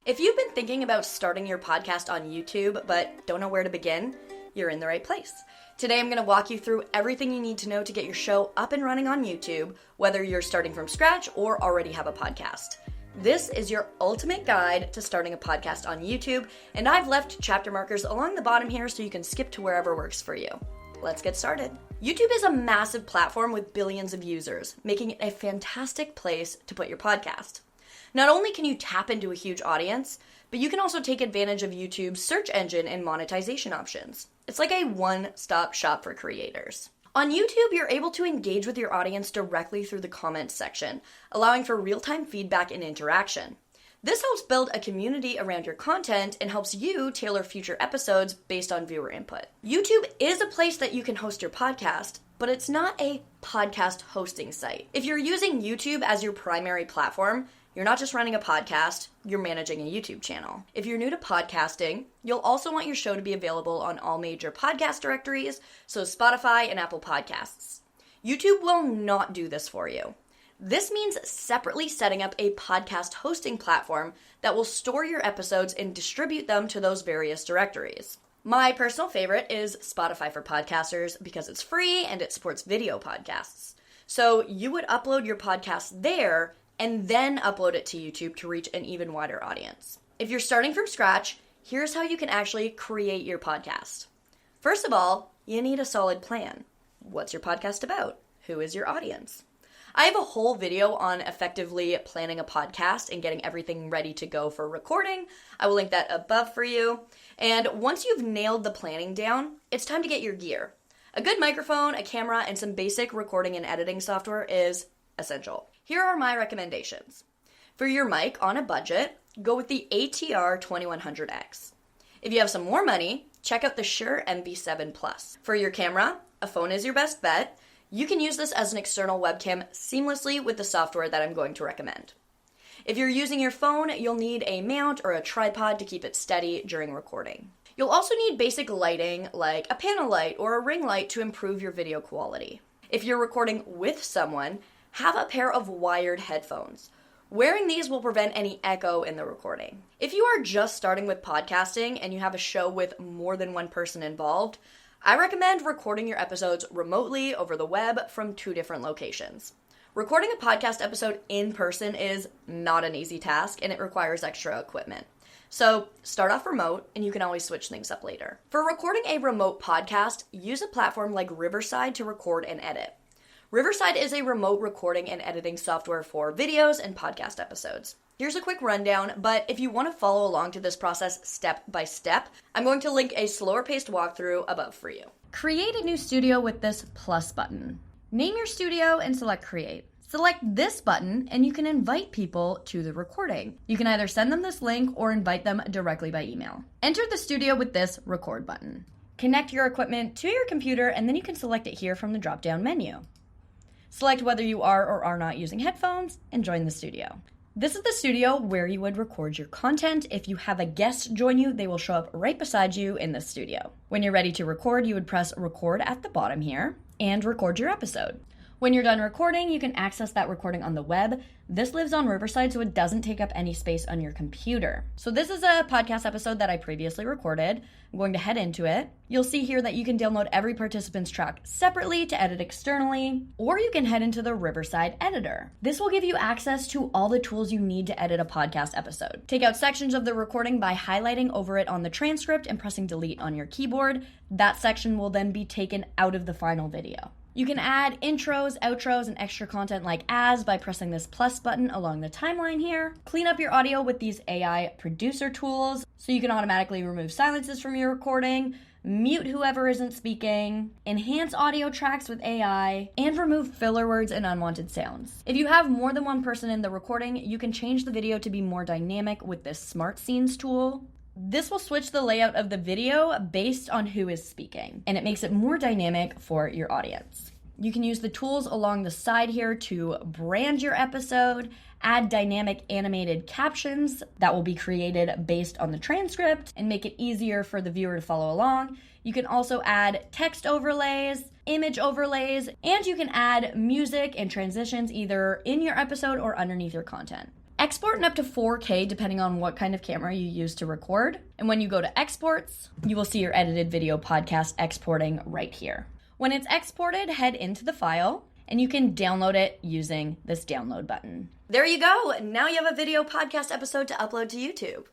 If you've been thinking about starting your podcast on YouTube but don't know where to begin, you're in the right place. Today I'm going to walk you through everything you need to know to get your show up and running on YouTube, whether you're starting from scratch or already have a podcast. This is your ultimate guide to starting a podcast on YouTube, and I've left chapter markers along the bottom here so you can skip to wherever works for you. Let's get started. YouTube is a massive platform with billions of users, making it a fantastic place to put your podcast. Not only can you tap into a huge audience, but you can also take advantage of YouTube's search engine and monetization options. It's like a one-stop shop for creators. On YouTube, you're able to engage with your audience directly through the comments section, allowing for real-time feedback and interaction. This helps build a community around your content and helps you tailor future episodes based on viewer input. YouTube is a place that you can host your podcast, but it's not a podcast hosting site. If you're using YouTube as your primary platform, you're not just running a podcast, you're managing a YouTube channel. If you're new to podcasting, you'll also want your show to be available on all major podcast directories, so Spotify and Apple Podcasts. YouTube will not do this for you. This means separately setting up a podcast hosting platform that will store your episodes and distribute them to those various directories. My personal favorite is Spotify for Podcasters because it's free and it supports video podcasts. So you would upload your podcast there and then upload it to YouTube to reach an even wider audience. If you're starting from scratch, here's how you can actually create your podcast. First of all, you need a solid plan. What's your podcast about? Who is your audience? I have a whole video on effectively planning a podcast and getting everything ready to go for recording. I will link that above for you. And once you've nailed the planning down, it's time to get your gear. A good microphone, a camera, and some basic recording and editing software is essential. Here are my recommendations. For your mic on a budget, go with the ATR 2100X. If you have some more money, check out the Shure MV7 Plus. For your camera, a phone is your best bet. You can use this as an external webcam seamlessly with the software that I'm going to recommend. If you're using your phone, you'll need a mount or a tripod to keep it steady during recording. You'll also need basic lighting like a panel light or a ring light to improve your video quality. If you're recording with someone, have a pair of wired headphones. Wearing these will prevent any echo in the recording. If you are just starting with podcasting and you have a show with more than one person involved, I recommend recording your episodes remotely over the web from 2 different locations. Recording a podcast episode in person is not an easy task and it requires extra equipment. So start off remote and you can always switch things up later. For recording a remote podcast, use a platform like Riverside to record and edit. Riverside is a remote recording and editing software for videos and podcast episodes. Here's a quick rundown, but if you want to follow along to this process step by step, I'm going to link a slower paced walkthrough above for you. Create a new studio with this plus button. Name your studio and select create. Select this button and you can invite people to the recording. You can either send them this link or invite them directly by email. Enter the studio with this record button. Connect your equipment to your computer and then you can select it here from the drop-down menu. Select whether you are or are not using headphones and join the studio. This is the studio where you would record your content. If you have a guest join you, they will show up right beside you in this studio. When you're ready to record, you would press record at the bottom here and record your episode. When you're done recording, you can access that recording on the web. This lives on Riverside, so it doesn't take up any space on your computer. So this is a podcast episode that I previously recorded. I'm going to head into it. You'll see here that you can download every participant's track separately to edit externally, or you can head into the Riverside editor. This will give you access to all the tools you need to edit a podcast episode. Take out sections of the recording by highlighting over it on the transcript and pressing delete on your keyboard. That section will then be taken out of the final video. You can add intros, outros, and extra content like ads by pressing this plus button along the timeline here. Clean up your audio with these AI producer tools so you can automatically remove silences from your recording, mute whoever isn't speaking, enhance audio tracks with AI, and remove filler words and unwanted sounds. If you have more than one person in the recording, you can change the video to be more dynamic with this Smart Scenes tool. This will switch the layout of the video based on who is speaking, and it makes it more dynamic for your audience. You can use the tools along the side here to brand your episode, add dynamic animated captions that will be created based on the transcript and make it easier for the viewer to follow along. You can also add text overlays, image overlays, and you can add music and transitions either in your episode or underneath your content. exporting up to 4K depending on what kind of camera you use to record. And when you go to exports, you will see your edited video podcast exporting right here. When it's exported, head into the file and you can download it using this download button. There you go. Now you have a video podcast episode to upload to YouTube.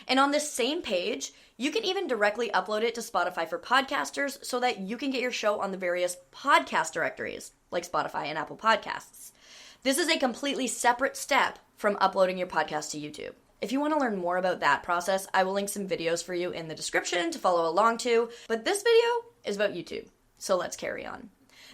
And on this same page, you can even directly upload it to Spotify for podcasters so that you can get your show on the various podcast directories like Spotify and Apple Podcasts. This is a completely separate step from uploading your podcast to YouTube. If you want to learn more about that process, I will link some videos for you in the description to follow along to, but this video is about YouTube. So let's carry on.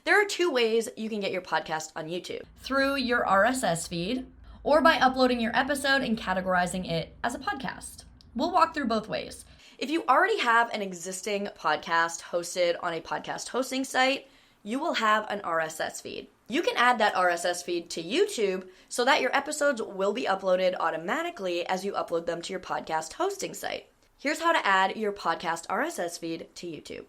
There are 2 ways you can get your podcast on YouTube. Through your RSS feed, or by uploading your episode and categorizing it as a podcast. We'll walk through both ways. If you already have an existing podcast hosted on a podcast hosting site, you will have an RSS feed. You can add that RSS feed to YouTube so that your episodes will be uploaded automatically as you upload them to your podcast hosting site. Here's how to add your podcast RSS feed to YouTube.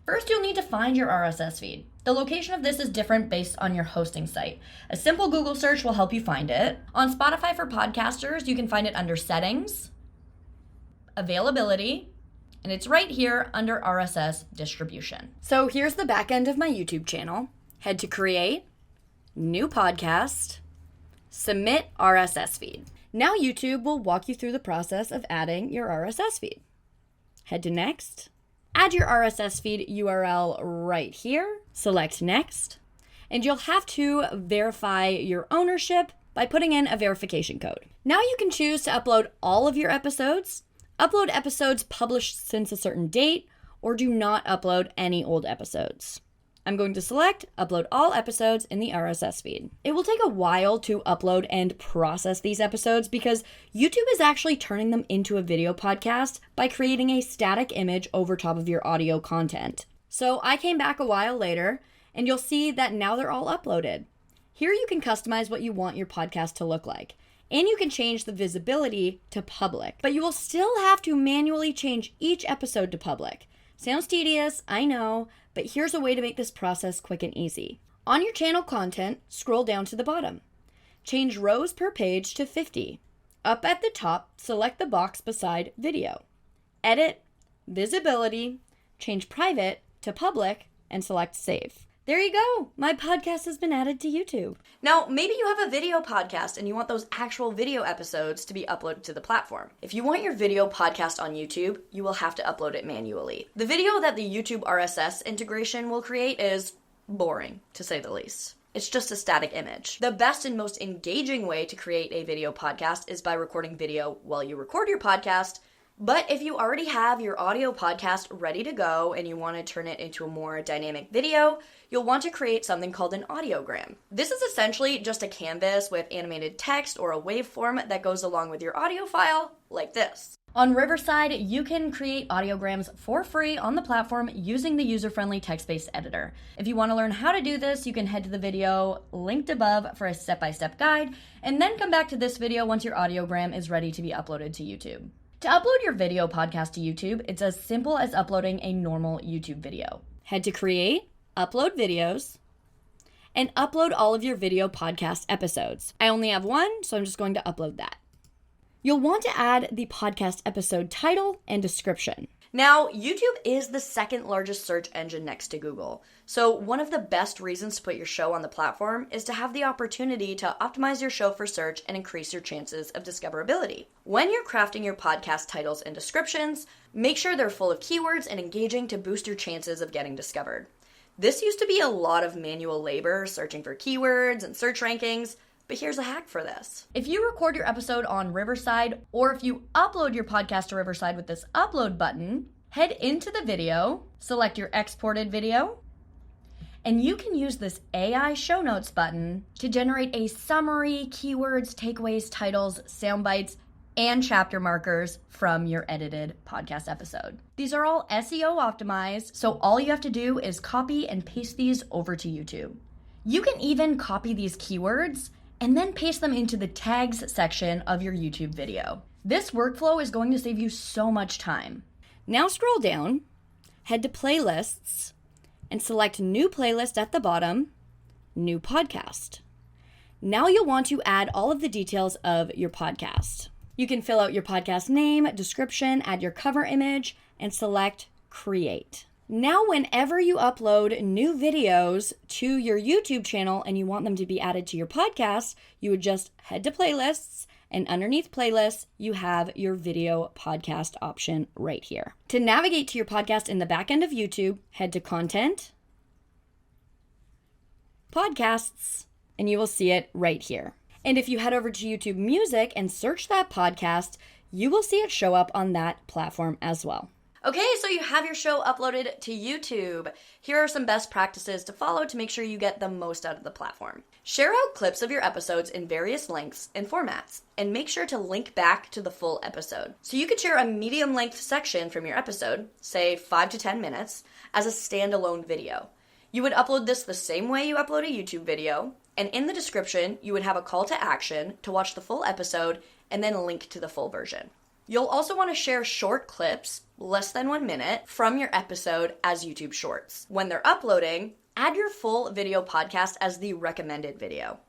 First, you'll need to find your RSS feed. The location of this is different based on your hosting site. A simple Google search will help you find it. On Spotify for podcasters, you can find it under Settings, Availability, and it's right here under RSS Distribution. So here's the back end of my YouTube channel. Head to Create, New Podcast, Submit RSS Feed. Now YouTube will walk you through the process of adding your RSS feed. Head to Next. Add your RSS feed URL right here, select Next, and you'll have to verify your ownership by putting in a verification code. Now you can choose to upload all of your episodes, upload episodes published since a certain date, or do not upload any old episodes. I'm going to select Upload All Episodes in the RSS feed. It will take a while to upload and process these episodes because YouTube is actually turning them into a video podcast by creating a static image over top of your audio content. So I came back a while later and you'll see that now they're all uploaded. Here you can customize what you want your podcast to look like. And you can change the visibility to public, but you will still have to manually change each episode to public. Sounds tedious, I know, but here's a way to make this process quick and easy. On your channel content, scroll down to the bottom. Change rows per page to 50. Up at the top, select the box beside video. Edit, visibility, change private to public, and select save. There you go. My podcast has been added to YouTube. Now, maybe you have a video podcast and you want those actual video episodes to be uploaded to the platform. If you want your video podcast on YouTube, you will have to upload it manually. The video that the YouTube RSS integration will create is boring, to say the least. It's just a static image. The best and most engaging way to create a video podcast is by recording video while you record your podcast. But if you already have your audio podcast ready to go and you want to turn it into a more dynamic video, you'll want to create something called an audiogram. This is essentially just a canvas with animated text or a waveform that goes along with your audio file, like this. On Riverside, you can create audiograms for free on the platform using the user-friendly text-based editor. If you want to learn how to do this, you can head to the video linked above for a step-by-step guide, and then come back to this video once your audiogram is ready to be uploaded to YouTube. To upload your video podcast to YouTube, it's as simple as uploading a normal YouTube video. Head to Create, Upload Videos, and upload all of your video podcast episodes. I only have one, so I'm just going to upload that. You'll want to add the podcast episode title and description. Now, YouTube is the second largest search engine next to Google. So one of the best reasons to put your show on the platform is to have the opportunity to optimize your show for search and increase your chances of discoverability. When you're crafting your podcast titles and descriptions, make sure they're full of keywords and engaging to boost your chances of getting discovered. This used to be a lot of manual labor searching for keywords and search rankings, but here's a hack for this. If you record your episode on Riverside, or if you upload your podcast to Riverside with this upload button, head into the video, select your exported video, and you can use this AI show notes button to generate a summary, keywords, takeaways, titles, sound bites, and chapter markers from your edited podcast episode. These are all SEO optimized, so all you have to do is copy and paste these over to YouTube. You can even copy these keywords and then paste them into the tags section of your YouTube video. This workflow is going to save you so much time. Now scroll down, head to Playlists, and select New Playlist at the bottom, New Podcast. Now you'll want to add all of the details of your podcast. You can fill out your podcast name, description, add your cover image, and select Create. Now, whenever you upload new videos to your YouTube channel and you want them to be added to your podcast, you would just head to playlists, and underneath playlists, you have your video podcast option right here. To navigate to your podcast in the back end of YouTube, head to Content, Podcasts, and you will see it right here. And if you head over to YouTube Music and search that podcast, you will see it show up on that platform as well. Okay, so you have your show uploaded to YouTube. Here are some best practices to follow to make sure you get the most out of the platform. Share out clips of your episodes in various lengths and formats, and make sure to link back to the full episode. So you could share a medium-length section from your episode, say 5 to 10 minutes, as a standalone video. You would upload this the same way you upload a YouTube video, and in the description, you would have a call to action to watch the full episode and then a link to the full version. You'll also want to share short clips, less than 1 minute, from your episode as YouTube Shorts. When they're uploading, add your full video podcast as the recommended video.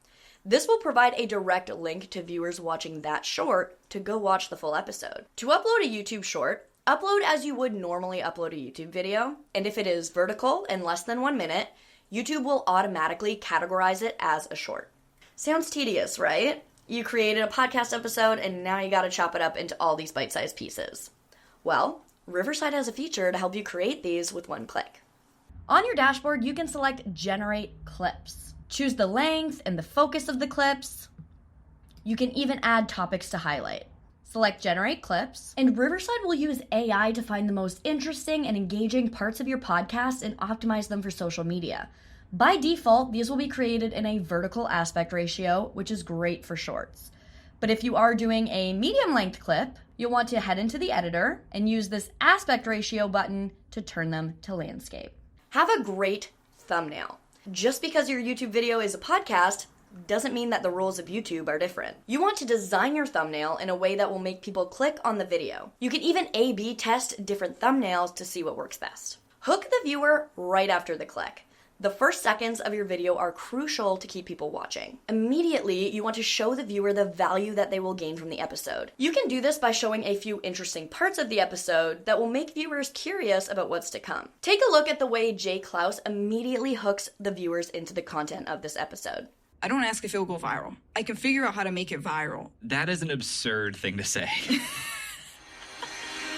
This will provide a direct link to viewers watching that short to go watch the full episode. To upload a YouTube Short, upload as you would normally upload a YouTube video, and if it is vertical and less than 1 minute, YouTube will automatically categorize it as a short. Sounds tedious, right? You created a podcast episode and now you gotta chop it up into all these bite-sized pieces. Well, Riverside has a feature to help you create these with one click. On your dashboard, you can select Generate Clips. Choose the length and the focus of the clips. You can even add topics to highlight. Select Generate Clips, and Riverside will use AI to find the most interesting and engaging parts of your podcast and optimize them for social media. By default, these will be created in a vertical aspect ratio, which is great for shorts. But if you are doing a medium length clip, you'll want to head into the editor and use this aspect ratio button to turn them to landscape. Have a great thumbnail. Just because your YouTube video is a podcast doesn't mean that the rules of YouTube are different. You want to design your thumbnail in a way that will make people click on the video. You can even A/B test different thumbnails to see what works best. Hook the viewer right after the click. The first seconds of your video are crucial to keep people watching. Immediately, you want to show the viewer the value that they will gain from the episode. You can do this by showing a few interesting parts of the episode that will make viewers curious about what's to come. Take a look at the way Jay Klaus immediately hooks the viewers into the content of this episode. I don't ask if it will go viral. I can figure out how to make it viral. That is an absurd thing to say.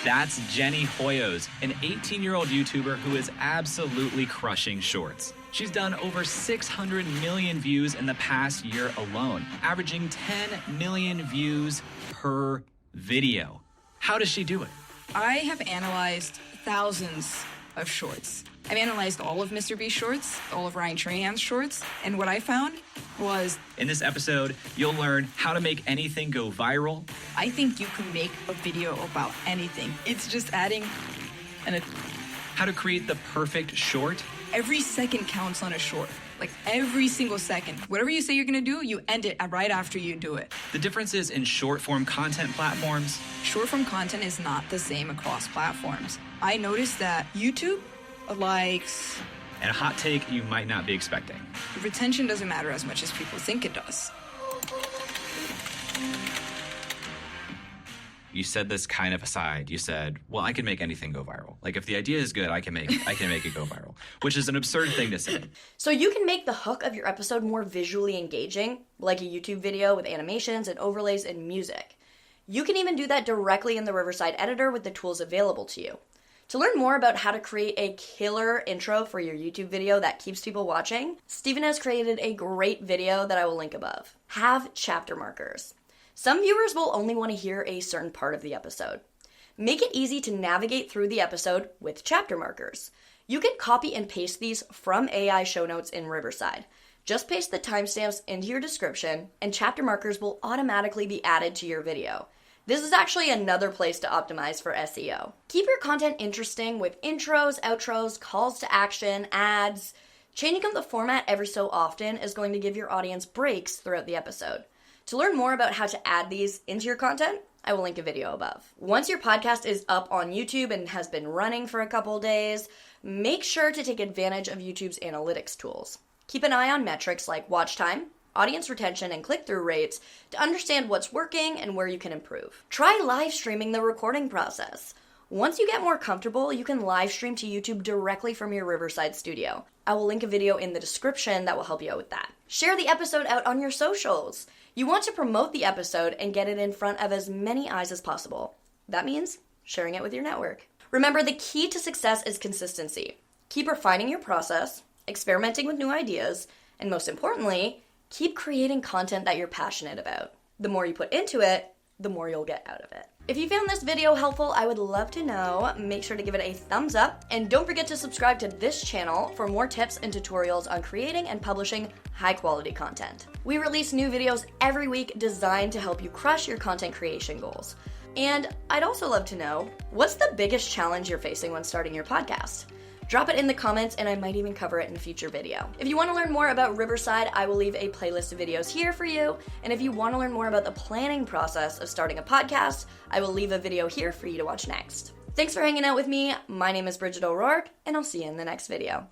That's Jenny Hoyos, an 18-year-old YouTuber who is absolutely crushing shorts. She's done over 600 million views in the past year alone, averaging 10 million views per video. How does she do it? I have analyzed thousands of shorts. I've analyzed all of Mr. Beast's shorts, all of Ryan Trahan's shorts, and what I found was... In this episode, you'll learn how to make anything go viral. I think you can make a video about anything. It's just adding how to create the perfect short. Every second counts on a short. Like every single second. Whatever you say you're gonna do, you end it right after you do it. The differences in short-form content platforms. Short-form content is not the same across platforms. I noticed that YouTube likes... And a hot take you might not be expecting. Retention doesn't matter as much as people think it does. You said this kind of aside. You said, well, I can make anything go viral. Like, if the idea is good, I can make it go viral, which is an absurd thing to say. So you can make the hook of your episode more visually engaging, like a YouTube video with animations and overlays and music. You can even do that directly in the Riverside editor with the tools available to you. To learn more about how to create a killer intro for your YouTube video that keeps people watching, Steven has created a great video that I will link above. Have chapter markers. Some viewers will only want to hear a certain part of the episode. Make it easy to navigate through the episode with chapter markers. You can copy and paste these from AI show notes in Riverside. Just paste the timestamps into your description, and chapter markers will automatically be added to your video. This is actually another place to optimize for SEO. Keep your content interesting with intros, outros, calls to action, ads. Changing up the format every so often is going to give your audience breaks throughout the episode. To learn more about how to add these into your content, I will link a video above. Once your podcast is up on YouTube and has been running for a couple days, make sure to take advantage of YouTube's analytics tools. Keep an eye on metrics like watch time, audience retention, and click-through rates to understand what's working and where you can improve. Try live streaming the recording process. Once you get more comfortable, you can live stream to YouTube directly from your Riverside studio. I will link a video in the description that will help you out with that. Share the episode out on your socials. You want to promote the episode and get it in front of as many eyes as possible. That means sharing it with your network. Remember, the key to success is consistency. Keep refining your process, experimenting with new ideas, and most importantly, keep creating content that you're passionate about. The more you put into it, the more you'll get out of it. If you found this video helpful, I would love to know. Make sure to give it a thumbs up, and don't forget to subscribe to this channel for more tips and tutorials on creating and publishing high-quality content. We release new videos every week designed to help you crush your content creation goals. And I'd also love to know, what's the biggest challenge you're facing when starting your podcast? Drop it in the comments and I might even cover it in a future video. If you want to learn more about Riverside, I will leave a playlist of videos here for you. And if you want to learn more about the planning process of starting a podcast, I will leave a video here for you to watch next. Thanks for hanging out with me. My name is Bridget O'Rourke, and I'll see you in the next video.